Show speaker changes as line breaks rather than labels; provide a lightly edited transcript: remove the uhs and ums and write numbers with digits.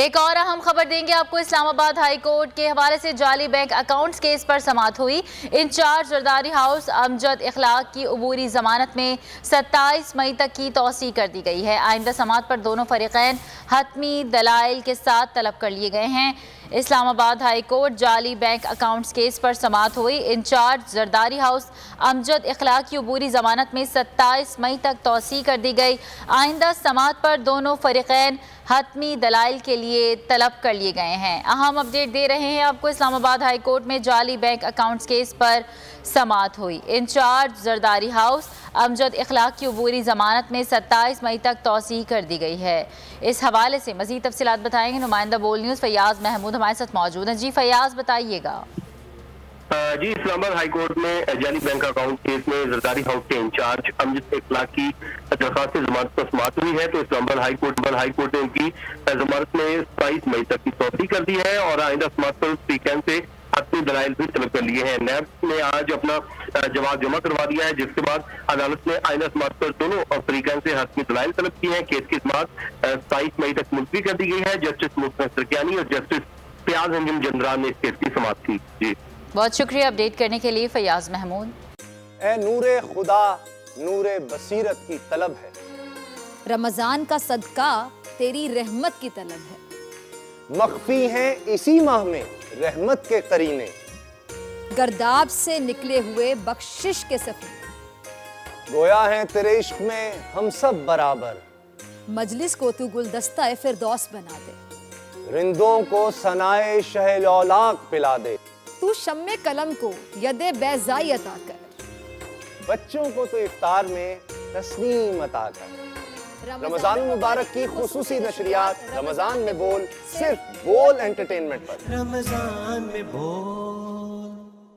ایک اور اہم خبر دیں گے آپ کو۔ اسلام آباد ہائی کورٹ کے حوالے سے جعلی بینک اکاؤنٹس کیس پر سماعت ہوئی۔ انچارج زرداری ہاؤس امجد اخلاق کی عبوری ضمانت میں 27 مئی تک کی توسیع کر دی گئی ہے۔ آئندہ سماعت پر دونوں فریقین حتمی دلائل کے ساتھ طلب کر لیے گئے ہیں۔ اسلام آباد ہائی کورٹ جعلی بینک اکاؤنٹس کیس پر سماعت ہوئی۔ انچارج زرداری ہاؤس امجد اخلاق کی عبوری ضمانت میں 27 مئی تک توسیع کر دی گئی۔ آئندہ سماعت پر دونوں فریقین حتمی دلائل کے لیے طلب کر لیے گئے ہیں۔ اہم اپڈیٹ دے رہے ہیں آپ کو۔ اسلام آباد ہائی کورٹ میں جعلی بینک اکاؤنٹس کیس پر سماعت ہوئی۔ انچارج زرداری ہاؤس امجد اخلاق کی عبوری ضمانت میں 27 مئی تک توسیع کر دی گئی ہے۔ اس حوالے سے مزید تفصیلات بتائیں گے نمائندہ بول نیوز فیاض محمود ہمارے ساتھ موجود ہیں۔ جی فیاض بتائیے گا۔
جی اسلام آباد ہائی کورٹ میں جعلی بینک اکاؤنٹ کیس میں زرداری ہاؤس کے انچارج امجد اخلاق کی درخواست ضمانت پر سماعت ہوئی ہے، تو اسلام آباد ہائی کورٹ نے ان کی ضمانت میں 27 مئی تک کی توسیع کر دی ہے اور آئندہ سماعت پر فریقین سے حتمی دلائل بھی طلب کر لیے ہیں۔ نیب نے آج اپنا جواب جمع کروا دیا ہے، جس کے بعد عدالت نے آئندہ سماعت پر دونوں فریقین سے حتمی دلائل طلب کی ہیں۔ کیس کی سماعت 27 مئی تک ملتوی کر دی گئی ہے۔ جسٹس مصطفیٰ سرکیانی اور جسٹس فیاض انجم جندران نے اس کیس کی سماعت کی۔ جی
بہت شکریہ اپڈیٹ کرنے کے لیے فیاض محمود۔
اے نور خدا نور بصیرت کی طلب ہے،
رمضان کا صدقہ تیری رحمت کی طلب ہے،
مخفی ہیں اسی ماہ میں رحمت کے قرینے،
گرداب سے نکلے ہوئے بخشش کے سفیر،
گویا ہیں تیرے عشق میں ہم سب برابر،
مجلس کو تو گلدستہ فردوس بنا دے،
رندوں کو ثنائے شہ لولاک پلا دے،
تو شم قلم کو ید بیضائی عطا کر،
بچوں کو تو افطار میں تسنیم عطا کر۔ رمضان مبارک کی خصوصی نشریات رمضان میں بول، صرف بول انٹرٹینمنٹ پر۔
رمضان میں بول